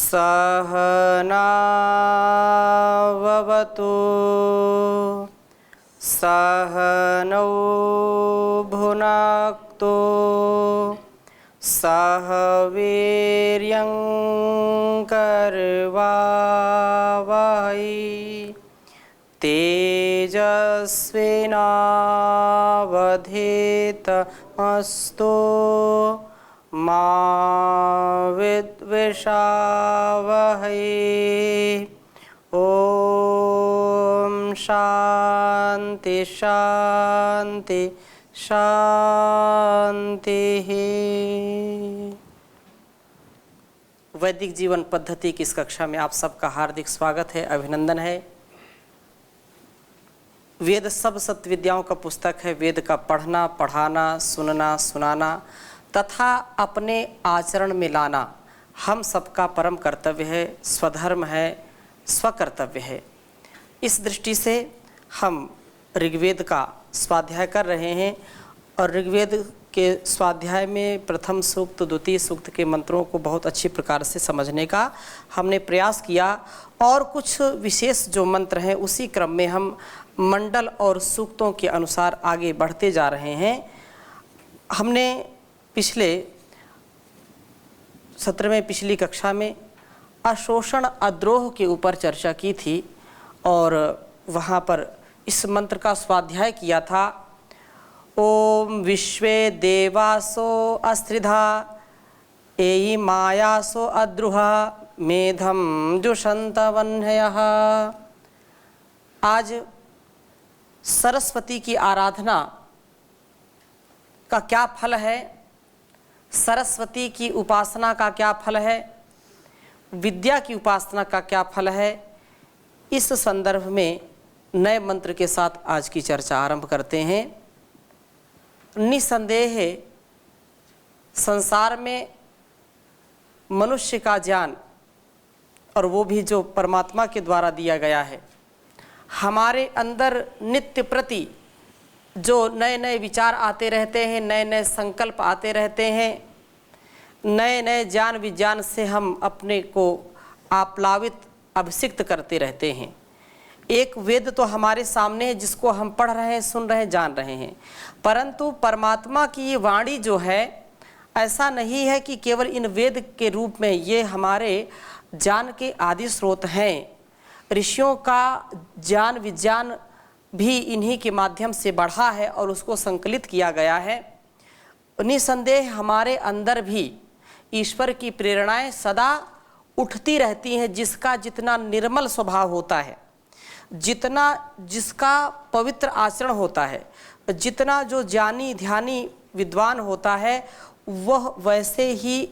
सहनाववतु सहनौ भुनक्तु सह वीर्यं करवावहै तेजस्विनावधीतमस्तु मा विद्विषावहै। ओम शांति शांति शांति। वैदिक जीवन पद्धति की इस कक्षा में आप सबका हार्दिक स्वागत है, अभिनंदन है। वेद सब सत्य विद्याओं का पुस्तक है। वेद का पढ़ना, पढ़ाना, सुनना, सुनाना तथा अपने आचरण में लाना हम सबका परम कर्तव्य है, स्वधर्म है, स्वकर्तव्य है। इस दृष्टि से हम ऋग्वेद का स्वाध्याय कर रहे हैं और ऋग्वेद के स्वाध्याय में प्रथम सूक्त, द्वितीय सूक्त के मंत्रों को बहुत अच्छी प्रकार से समझने का हमने प्रयास किया और कुछ विशेष जो मंत्र हैं उसी क्रम में हम मंडल और सूक्तों के अनुसार आगे बढ़ते जा रहे हैं। हमने पिछले सत्र में, पिछली कक्षा में अशोषण अद्रोह के ऊपर चर्चा की थी और वहाँ पर इस मंत्र का स्वाध्याय किया था। ओम विश्वे देवासो अस्त्रिधा एयि मायासो अद्रुहा मेधम जुषन्तवह्नयः। आज सरस्वती की आराधना का क्या फल है, सरस्वती की उपासना का क्या फल है, विद्या की उपासना का क्या फल है, इस संदर्भ में नए मंत्र के साथ आज की चर्चा आरंभ करते हैं। निसंदेह संसार में मनुष्य का ज्ञान, और वो भी जो परमात्मा के द्वारा दिया गया है, हमारे अंदर नित्य प्रति जो नए नए विचार आते रहते हैं, नए नए संकल्प आते रहते हैं, नए नए ज्ञान विज्ञान से हम अपने को आप्लावित, अभिषिक्त करते रहते हैं। एक वेद तो हमारे सामने है जिसको हम पढ़ रहे हैं, सुन रहे हैं, जान रहे हैं, परंतु परमात्मा की ये वाणी जो है, ऐसा नहीं है कि केवल इन वेद के रूप में ये हमारे ज्ञान के आदि स्रोत हैं। ऋषियों का ज्ञान विज्ञान भी इन्हीं के माध्यम से बढ़ा है और उसको संकलित किया गया है। निसंदेह हमारे अंदर भी ईश्वर की प्रेरणाएं सदा उठती रहती हैं। जिसका जितना निर्मल स्वभाव होता है, जिसका पवित्र आचरण होता है, जितना जो ज्ञानी ध्यानी विद्वान होता है, वह वैसे ही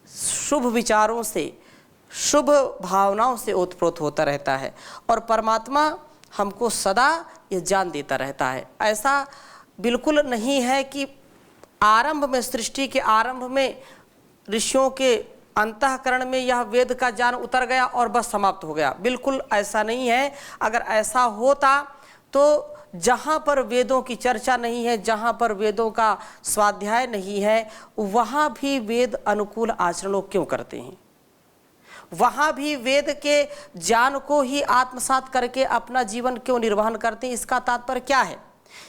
शुभ विचारों से, शुभ भावनाओं से ओतप्रोत होता रहता है और परमात्मा हमको सदा ये ज्ञान देता रहता है। ऐसा बिल्कुल नहीं है कि आरंभ में, सृष्टि के आरंभ में ऋषियों के अंतःकरण में यह वेद का ज्ञान उतर गया और बस समाप्त हो गया। बिल्कुल ऐसा नहीं है। अगर ऐसा होता तो जहाँ पर वेदों की चर्चा नहीं है, जहाँ पर वेदों का स्वाध्याय नहीं है, वहाँ भी वेद अनुकूल आचरणों क्यों करते हैं? वहाँ भी वेद के ज्ञान को ही आत्मसात करके अपना जीवन क्यों निर्वहन करते हैं? इसका तात्पर्य क्या है?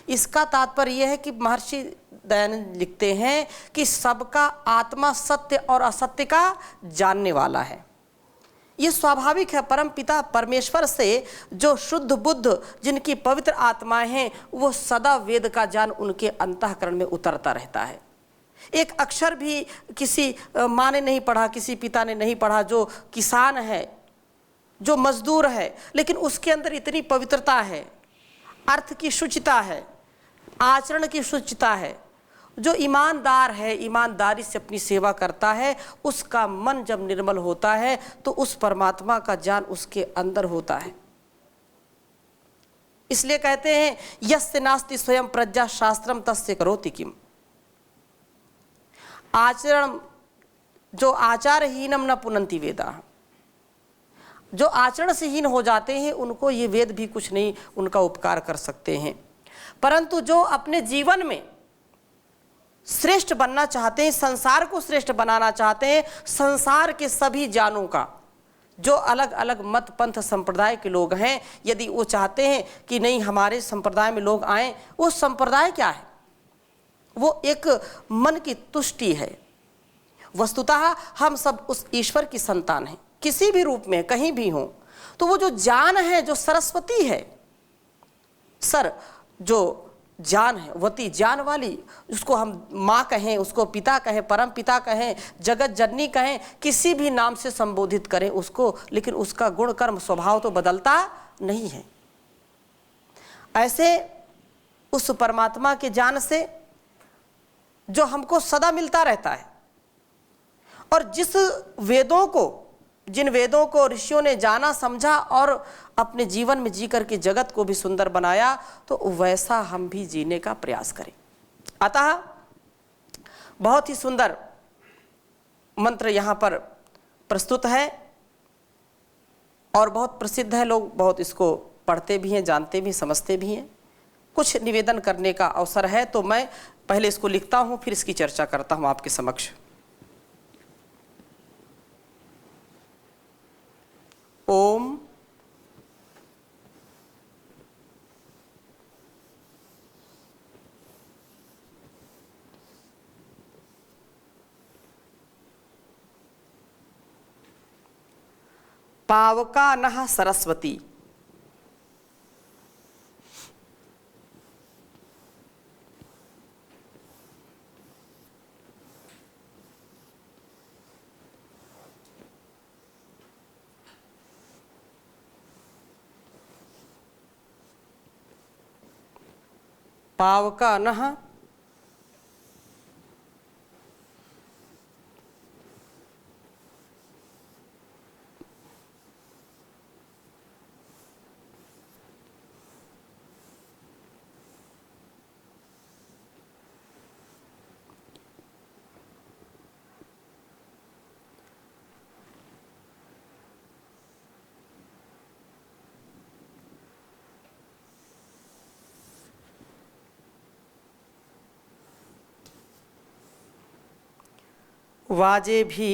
इसका तात्पर्य यह है कि महर्षि दयानंद लिखते हैं कि सबका आत्मा सत्य और असत्य का जानने वाला है। ये स्वाभाविक है। परम पिता परमेश्वर से जो शुद्ध बुद्ध, जिनकी पवित्र आत्माएं हैं, वो सदा वेद का ज्ञान उनके अंतःकरण में उतरता रहता है। एक अक्षर भी किसी माँ ने नहीं पढ़ा, किसी पिता ने नहीं पढ़ा, जो किसान है, जो मजदूर है, लेकिन उसके अंदर इतनी पवित्रता है, अर्थ की शुचिता है, आचरण की शुचिता है। जो ईमानदार है, ईमानदारी से अपनी सेवा करता है, उसका मन जब निर्मल होता है तो उस परमात्मा का ज्ञान उसके अंदर होता है। इसलिए कहते हैं यस्य नास्ति स्वयं प्रज्ञा शास्त्रम तस्य करोति किम। आचरण जो आचारहीनम न पुनन्ति वेदा, जो आचरण से हीन हो जाते हैं उनको ये वेद भी कुछ नहीं उनका उपकार कर सकते हैं। परंतु जो अपने जीवन में श्रेष्ठ बनना चाहते हैं, संसार को श्रेष्ठ बनाना चाहते हैं, संसार के सभी ज्ञानों का जो अलग अलग मत पंथ संप्रदाय के लोग हैं, यदि वो चाहते हैं कि नहीं हमारे संप्रदाय में लोग आएं, वो संप्रदाय क्या है? वो एक मन की तुष्टि है। वस्तुतः हम सब उस ईश्वर की संतान हैं, किसी भी रूप में कहीं भी हों। तो वो जो जान है, जो सरस्वती है, सर जो जान है, वती जान वाली, उसको हम माँ कहें, उसको पिता कहें, परम पिता कहें, जगत जननी कहें, किसी भी नाम से संबोधित करें उसको, लेकिन उसका गुण कर्म स्वभाव तो बदलता नहीं है। ऐसे उस परमात्मा के ज्ञान से जो हमको सदा मिलता रहता है, और जिस वेदों को, जिन वेदों को ऋषियों ने जाना समझा और अपने जीवन में जी करके जगत को भी सुंदर बनाया, तो वैसा हम भी जीने का प्रयास करें। अतः बहुत ही सुंदर मंत्र यहाँ पर प्रस्तुत है और बहुत प्रसिद्ध है, लोग बहुत इसको पढ़ते भी हैं, जानते भी, समझते भी हैं। कुछ निवेदन करने का अवसर है तो मैं पहले इसको लिखता हूँ, फिर इसकी चर्चा करता हूँ आपके समक्ष। ओम पावका नः सरस्वती। पावका नः वाजे भी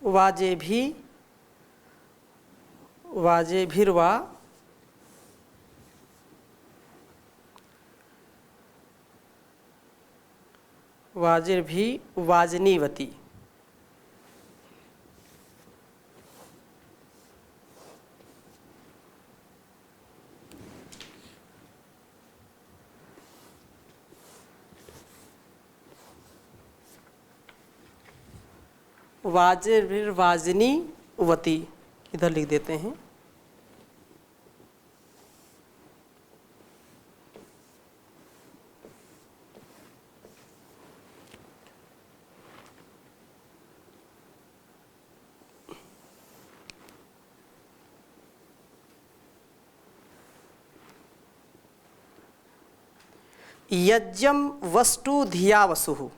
वाजे भी वाजे भिर्वा वाजिर भी वाजनीवती। वाजिर वाजनी वती, इधर लिख देते हैं। यज्ञम वस्तु धिया वसुः।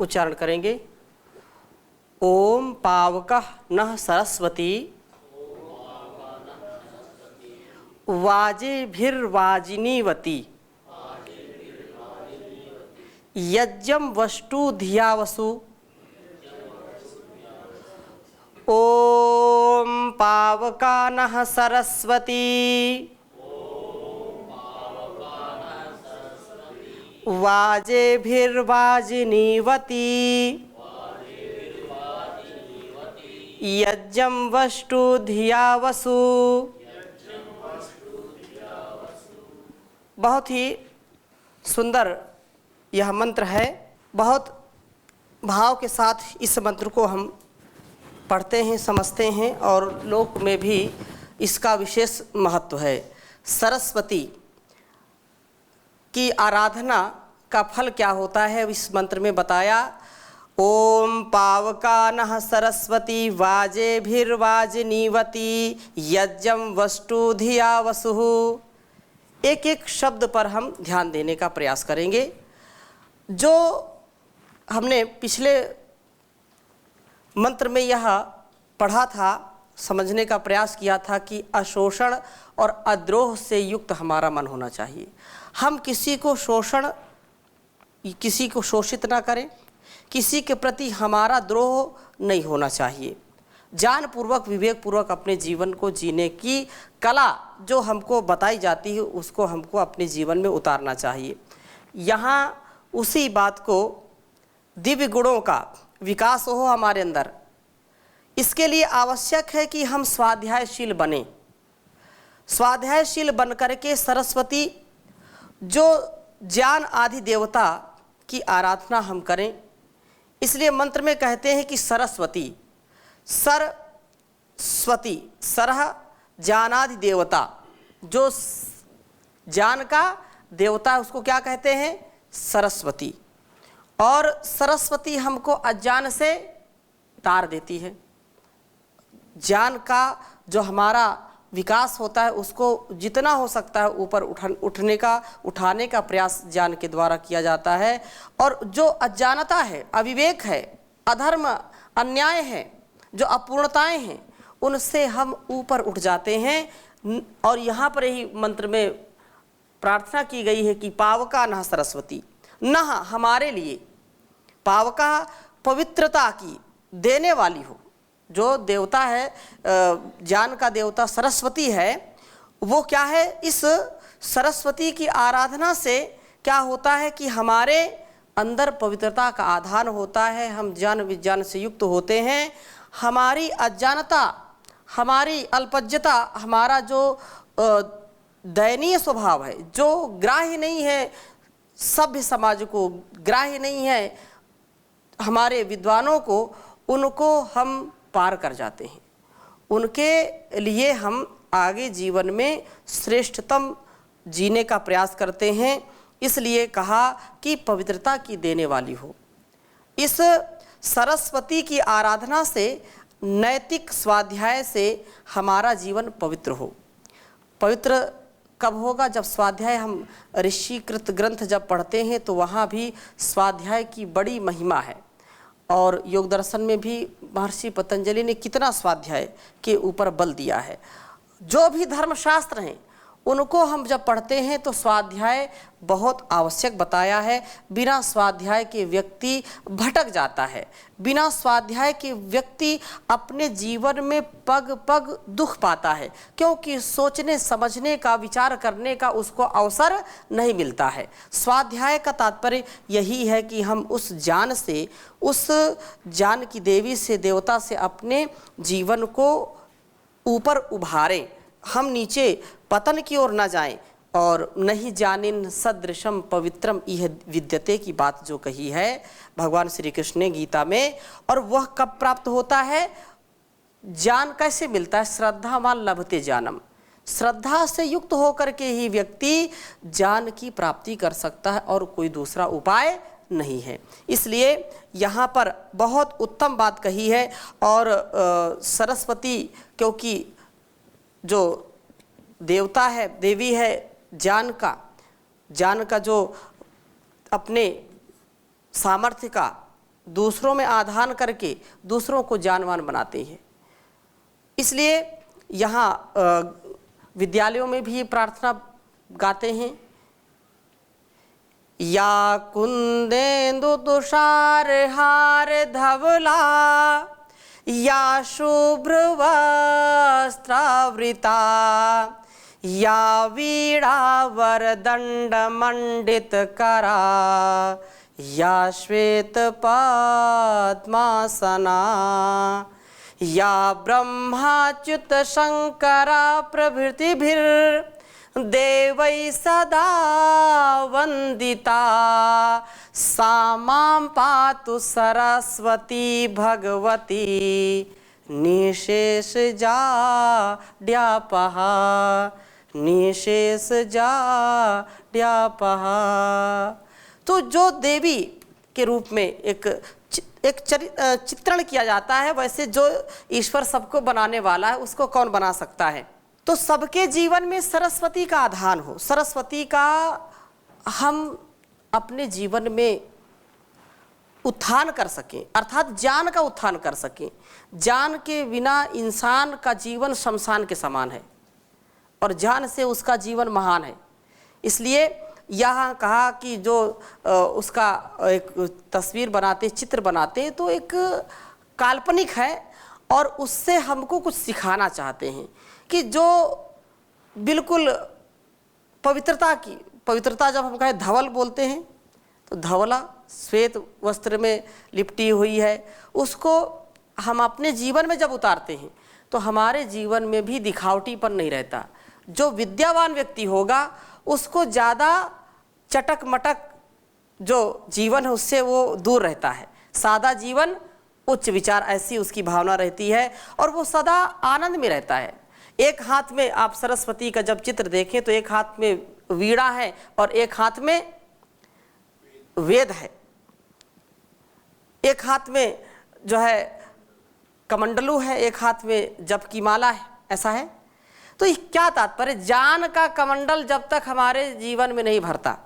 उच्चारण करेंगे। ओम पावकः नः सरस्वती वाजेभिर्वाजिनीवती यज्ञम वस्तु धिया वसु। ओम पावका नः सरस्वती वाजेभिर्वाजिनीवती यज्ञम वस्तु धिया वसु। बहुत ही सुंदर यह मंत्र है। बहुत भाव के साथ इस मंत्र को हम पढ़ते हैं, समझते हैं और लोक में भी इसका विशेष महत्व है। सरस्वती की आराधना का फल क्या होता है इस मंत्र में बताया। ओम पावकानः सरस्वती वाजेभिर्वाजिनीवती यज्ञं वष्टु धिया वसुः। एक एक शब्द पर हम ध्यान देने का प्रयास करेंगे। जो हमने पिछले मंत्र में यह पढ़ा था, समझने का प्रयास किया था कि अशोषण और अद्रोह से युक्त हमारा मन होना चाहिए। हम किसी को शोषित ना करें, किसी के प्रति हमारा द्रोह नहीं होना चाहिए। जानपूर्वक विवेकपूर्वक अपने जीवन को जीने की कला जो हमको बताई जाती है उसको हमको अपने जीवन में उतारना चाहिए। यहाँ उसी बात को दिव्य गुणों का विकास हो हमारे अंदर, इसके लिए आवश्यक है कि हम स्वाध्यायशील बने। स्वाध्यायशील बन करके सरस्वती जो ज्ञान आदि देवता की आराधना हम करें। इसलिए मंत्र में कहते हैं कि सरस्वती, सरस्वती सरह ज्ञानादि देवता, जो ज्ञान का देवता है उसको क्या कहते हैं? सरस्वती। और सरस्वती हमको अज्ञान से तार देती है। ज्ञान का जो हमारा विकास होता है उसको जितना हो सकता है ऊपर उठाने का प्रयास ज्ञान के द्वारा किया जाता है। और जो अज्ञानता है, अविवेक है, अधर्म, अन्याय है, जो अपूर्णताएं हैं, उनसे हम ऊपर उठ जाते हैं। और यहाँ पर ही मंत्र में प्रार्थना की गई है कि पावका नः सरस्वती, नः हमारे लिए, पावका पवित्रता की देने वाली हो। जो देवता है, ज्ञान का देवता सरस्वती है, वो क्या है? इस सरस्वती की आराधना से क्या होता है कि हमारे अंदर पवित्रता का आधान होता है। हम ज्ञान विज्ञान से युक्त होते हैं। हमारी अज्ञानता, हमारी अल्पज्यता, हमारा जो दयनीय स्वभाव है, जो ग्राह्य नहीं है सभ्य समाज को, ग्राह्य नहीं है हमारे विद्वानों को, उनको हम पार कर जाते हैं। उनके लिए हम आगे जीवन में श्रेष्ठतम जीने का प्रयास करते हैं। इसलिए कहा कि पवित्रता की देने वाली हो। इस सरस्वती की आराधना से, नैतिक स्वाध्याय से हमारा जीवन पवित्र हो। पवित्र कब होगा? जब स्वाध्याय, हम ऋषिकृत ग्रंथ जब पढ़ते हैं तो वहाँ भी स्वाध्याय की बड़ी महिमा है। और योग दर्शन में भी महर्षि पतंजलि ने कितना स्वाध्याय के ऊपर बल दिया है। जो भी धर्मशास्त्र हैं उनको हम जब पढ़ते हैं तो स्वाध्याय बहुत आवश्यक बताया है। बिना स्वाध्याय के व्यक्ति भटक जाता है। बिना स्वाध्याय के व्यक्ति अपने जीवन में पग पग दुख पाता है, क्योंकि सोचने समझने का, विचार करने का उसको अवसर नहीं मिलता है। स्वाध्याय का तात्पर्य यही है कि हम उस ज्ञान से, उस ज्ञान की देवी से, देवता से अपने जीवन को ऊपर उभारें। हम नीचे पतन की ओर न जाएं। और नहीं जानिन सदृशम पवित्रम यह विद्यते की बात जो कही है भगवान श्री कृष्ण ने गीता में। और वह कब प्राप्त होता है? ज्ञान कैसे मिलता है? श्रद्धावान लभते ज्ञानम। श्रद्धा से युक्त होकर के ही व्यक्ति ज्ञान की प्राप्ति कर सकता है और कोई दूसरा उपाय नहीं है। इसलिए यहाँ पर बहुत उत्तम बात कही है। और सरस्वती, क्योंकि जो देवता है, देवी है ज्ञान का जो अपने सामर्थ्य का दूसरों में आधान करके दूसरों को ज्ञानवान बनाते हैं। इसलिए यहाँ विद्यालयों में भी ये प्रार्थना गाते हैं, या कुंदेन्दु तुषार हार धवला, या शुभ्र वस्त्रावृता, या वीणा वरदंड मंडित करा, या श्वेत पद्मासना, या ब्रह्माच्युत शंकरा प्रभृतिभिर देवै सदा वंदिता। सा मां पातु सरस्वती भगवती निशेष जाड्यापहा, निशेष जाड्यापहा। तो जो देवी के रूप में एक चित्रण किया जाता है, वैसे जो ईश्वर सबको बनाने वाला है उसको कौन बना सकता है। तो सबके जीवन में सरस्वती का आधान हो, सरस्वती का हम अपने जीवन में उत्थान कर सकें, अर्थात ज्ञान का उत्थान कर सकें। ज्ञान के बिना इंसान का जीवन शमशान के समान है और ज्ञान से उसका जीवन महान है। इसलिए यहाँ कहा कि जो उसका एक तस्वीर बनाते, चित्र बनाते, तो एक काल्पनिक है और उससे हमको कुछ सिखाना चाहते हैं कि जो बिल्कुल पवित्रता जब हम कहें धवल बोलते हैं, तो धवला श्वेत वस्त्र में लिपटी हुई है, उसको हम अपने जीवन में जब उतारते हैं तो हमारे जीवन में भी दिखावटीपन नहीं रहता। जो विद्यावान व्यक्ति होगा उसको ज़्यादा चटक मटक जो जीवन है उससे वो दूर रहता है। सादा जीवन, उच्च विचार, ऐसी उसकी भावना रहती है और वो सदा आनंद में रहता है। एक हाथ में आप सरस्वती का जब चित्र देखें तो एक हाथ में वीणा है और एक हाथ में वेद है, एक हाथ में जो है कमंडलू है, एक हाथ में जप की माला है, ऐसा है। तो ये क्या तात्पर्य? ज्ञान का कमंडल जब तक हमारे जीवन में नहीं भरता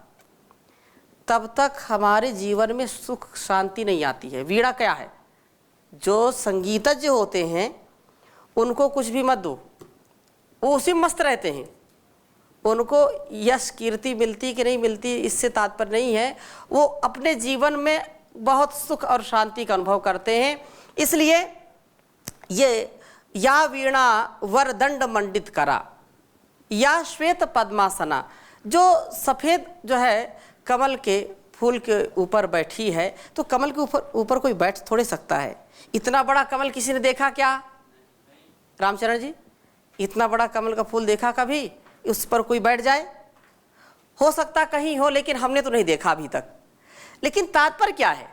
तब तक हमारे जीवन में सुख शांति नहीं आती है। वीणा क्या है? जो संगीतज्ञ होते हैं उनको कुछ भी मत दो, वो उसी में मस्त रहते हैं। उनको यश कीर्ति मिलती कि नहीं मिलती इससे तात्पर्य नहीं है, वो अपने जीवन में बहुत सुख और शांति का अनुभव करते हैं। इसलिए ये या वीणा वरदंड मंडित करा या श्वेत पद्मासना, जो सफ़ेद जो है कमल के फूल के ऊपर बैठी है, तो कमल के ऊपर कोई बैठ थोड़े सकता है। इतना बड़ा कमल किसी ने देखा क्या? रामचरण जी, इतना बड़ा कमल का फूल देखा कभी? उस पर कोई बैठ जाए? हो सकता कहीं हो, लेकिन हमने तो नहीं देखा अभी तक। लेकिन तात्पर्य क्या है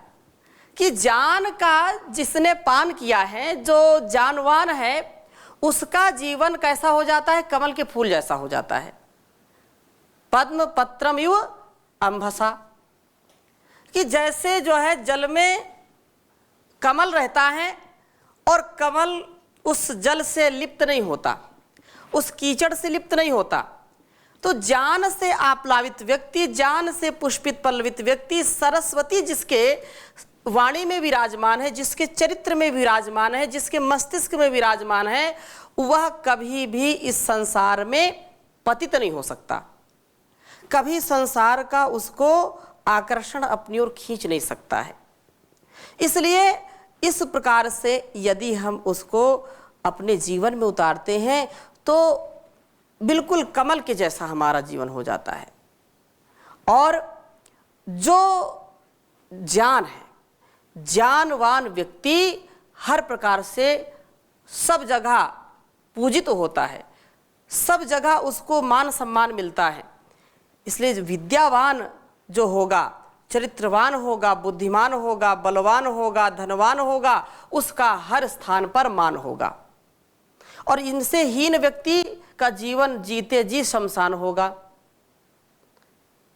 कि ज्ञान का जिसने पान किया है, जो जानवान है, उसका जीवन कैसा हो जाता है? कमल के फूल जैसा हो जाता है। पद्म पत्रम इव अंभसा, कि जैसे जो है जल में कमल रहता है और कमल उस जल से लिप्त नहीं होता, उस कीचड़ से लिप्त नहीं होता। तो ज्ञान से आप्लावित व्यक्ति, ज्ञान से पुष्पित पल्लवित व्यक्ति, सरस्वती जिसके वाणी में विराजमान है, जिसके चरित्र में विराजमान है, जिसके मस्तिष्क में विराजमान है, वह कभी भी इस संसार में पतित नहीं हो सकता। कभी संसार का उसको आकर्षण अपनी ओर खींच नहीं सकता है। इसलिए इस प्रकार से यदि हम उसको अपने जीवन में उतारते हैं तो बिल्कुल कमल के जैसा हमारा जीवन हो जाता है। और जो ज्ञान है, ज्ञानवान व्यक्ति हर प्रकार से सब जगह पूजित होता है, सब जगह उसको मान सम्मान मिलता है। इसलिए विद्यावान जो होगा, चरित्रवान होगा, बुद्धिमान होगा, बलवान होगा, धनवान होगा, उसका हर स्थान पर मान होगा। और इनसे हीन व्यक्ति का जीवन जीते जी शमशान होगा।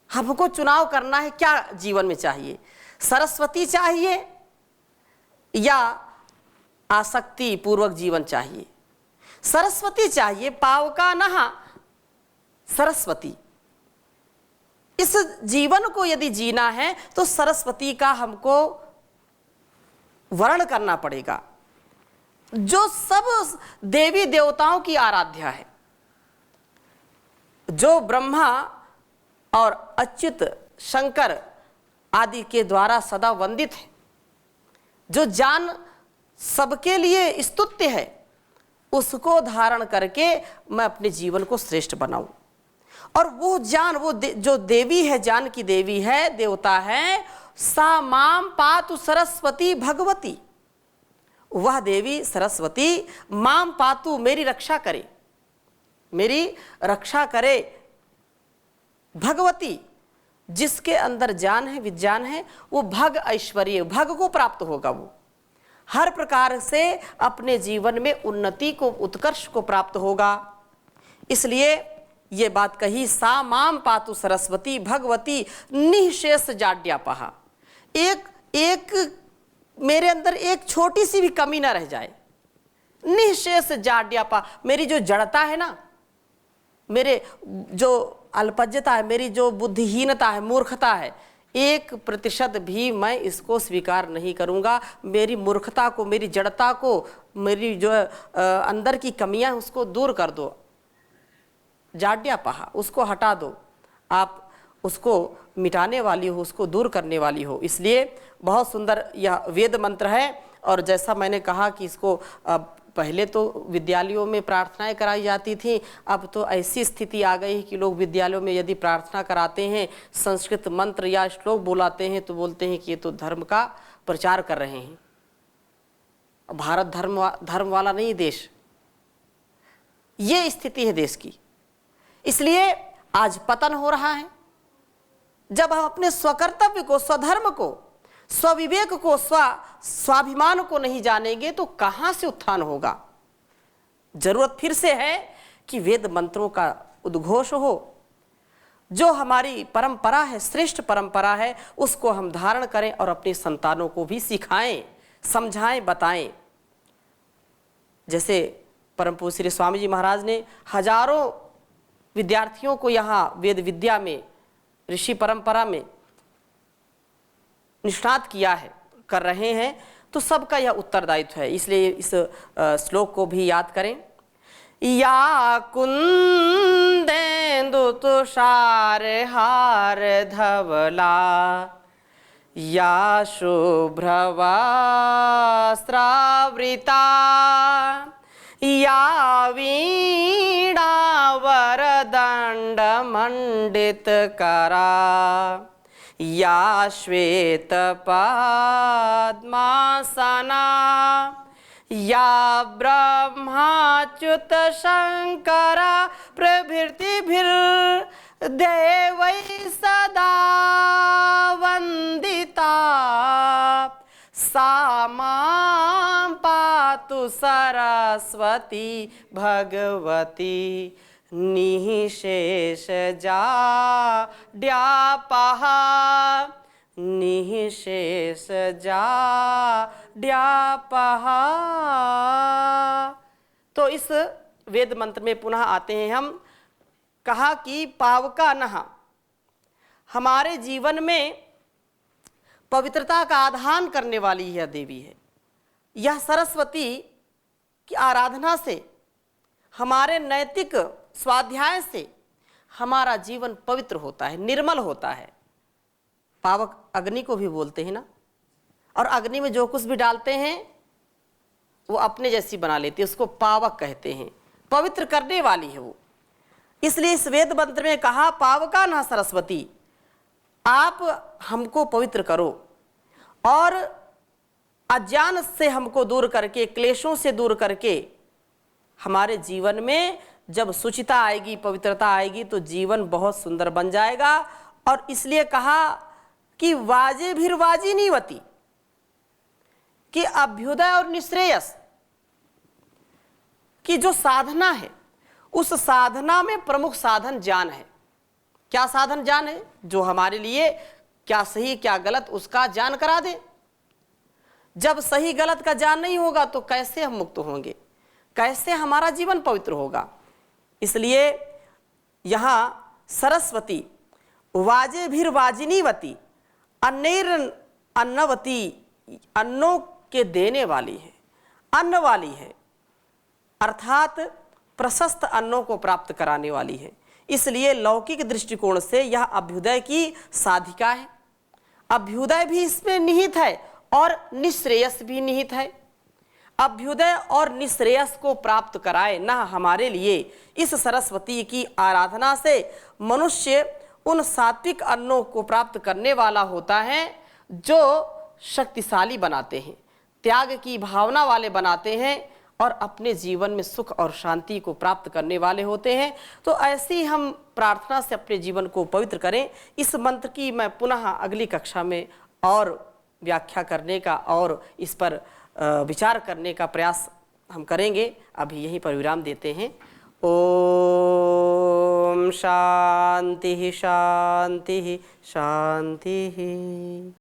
हमको चुनाव करना है, क्या जीवन में चाहिए? सरस्वती चाहिए या आसक्ति पूर्वक जीवन चाहिए? सरस्वती चाहिए, पावका नहा सरस्वती। इस जीवन को यदि जीना है तो सरस्वती का हमको वर्ण करना पड़ेगा, जो सब देवी देवताओं की आराध्या है, जो ब्रह्मा और अच्युत शंकर आदि के द्वारा सदा वंदित है, जो जान सबके लिए स्तुत्य है, उसको धारण करके मैं अपने जीवन को श्रेष्ठ बनाऊं। और वो जान, वो जो देवी है, जान की देवी है, देवता है, सा माम पातु सरस्वती भगवती, वह देवी सरस्वती माम पातु, मेरी रक्षा करे, मेरी रक्षा करे, भगवती, जिसके अंदर ज्ञान है, विज्ञान है, वो भग ऐश्वर्य, भग को प्राप्त होगा। वो हर प्रकार से अपने जीवन में उन्नति को, उत्कर्ष को प्राप्त होगा। इसलिए ये बात कही, सा माम पातु सरस्वती भगवती निःशेष जाड्यापहा। एक मेरे अंदर एक छोटी सी भी कमी ना रह जाए। निःशेष जाड्यापा, मेरी जो जड़ता है ना, मेरे जो अल्पज्यता है, मेरी जो बुद्धिहीनता है, मूर्खता है, 1% भी मैं इसको स्वीकार नहीं करूंगा। मेरी मूर्खता को, मेरी जड़ता को, मेरी जो अंदर की कमियां हैं उसको दूर कर दो। जाड्यापहा, उसको हटा दो। आप उसको मिटाने वाली हो, उसको दूर करने वाली हो। इसलिए बहुत सुंदर यह वेद मंत्र है। और जैसा मैंने कहा कि इसको पहले तो विद्यालयों में प्रार्थनाएं कराई जाती थी, अब तो ऐसी स्थिति आ गई है कि लोग विद्यालयों में यदि प्रार्थना कराते हैं, संस्कृत मंत्र या श्लोक बुलाते हैं, तो बोलते हैं कि ये तो धर्म का प्रचार कर रहे हैं। भारत धर्म वाला नहीं देश, ये स्थिति है देश की। इसलिए आज पतन हो रहा है। जब हम अपने स्वकर्तव्य को, स्वधर्म को, स्वविवेक को, स्वाभिमान को नहीं जानेंगे तो कहां से उत्थान होगा। जरूरत फिर से है कि वेद मंत्रों का उद्घोष हो। जो हमारी परंपरा है, श्रेष्ठ परंपरा है, उसको हम धारण करें और अपने संतानों को भी सिखाएं, समझाएं, बताएं। जैसे परम पूज्य श्री स्वामी जी महाराज ने हजारों विद्यार्थियों को यहाँ वेद विद्या में, ऋषि परंपरा में निष्णात किया है, कर रहे हैं, तो सबका यह उत्तरदायित्व है। इसलिए इस श्लोक को भी याद करें। या कुंदेन्दु तुषार हार धवला, या शुभ्रवस्त्रावृता, या वीणा वरदंड मंडित करा, या श्वेत पद्मासना, या ब्रह्माच्युत शंकर प्रभृतिभिर्देवैः सदा वंदिता, सा मां पातु सरस्वती भगवती निःशेष जाड्यापहा, निःशेष जाड्यापहा। तो इस वेद मंत्र में पुनः आते हैं हम। कहा कि पावका नहा, हमारे जीवन में पवित्रता का आधान करने वाली यह देवी है। यह सरस्वती की आराधना से, हमारे नैतिक स्वाध्याय से हमारा जीवन पवित्र होता है, निर्मल होता है। पावक अग्नि को भी बोलते हैं ना, और अग्नि में जो कुछ भी डालते हैं वो अपने जैसी बना लेती है, उसको पावक कहते हैं। पवित्र करने वाली है वो। इसलिए इस वेद मंत्र में कहा, पावका न सरस्वती, आप हमको पवित्र करो और अज्ञान से हमको दूर करके, क्लेशों से दूर करके, हमारे जीवन में जब शुचिता आएगी, पवित्रता आएगी, तो जीवन बहुत सुंदर बन जाएगा। और इसलिए कहा कि वाजे भीर वाजी नीवती, कि अभ्युदय और निश्रेयस की जो साधना है, उस साधना में प्रमुख साधन ज्ञान है। क्या साधन ज्ञान है? जो हमारे लिए क्या सही क्या गलत उसका ज्ञान करा दे। जब सही गलत का ज्ञान नहीं होगा तो कैसे हम मुक्त होंगे, कैसे हमारा जीवन पवित्र होगा। इसलिए यहाँ सरस्वती वाजे भीर वाजिनीवती, अन्नैर अन्नवती, अन्नों के देने वाली है, अन्न वाली है, अर्थात प्रशस्त अन्नों को प्राप्त कराने वाली है। इसलिए लौकिक दृष्टिकोण से यह अभ्युदय की साधिका है। अभ्युदय भी इसमें निहित है और निश्रेयस भी निहित है। अभ्युदय और निश्रेयस को प्राप्त कराए ना हमारे लिए इस सरस्वती की आराधना से मनुष्य उन सात्विक अन्नों को प्राप्त करने वाला होता है जो शक्तिशाली बनाते हैं, त्याग की भावना वाले बनाते हैं और अपने जीवन में सुख और शांति को प्राप्त करने वाले होते हैं। तो ऐसी हम प्रार्थना से अपने जीवन को पवित्र करें। इस मंत्र की मैं पुनः अगली कक्षा में और व्याख्या करने का और इस पर विचार करने का प्रयास हम करेंगे। अभी यहीं पर विराम देते हैं। ओम शांति शांति शांति।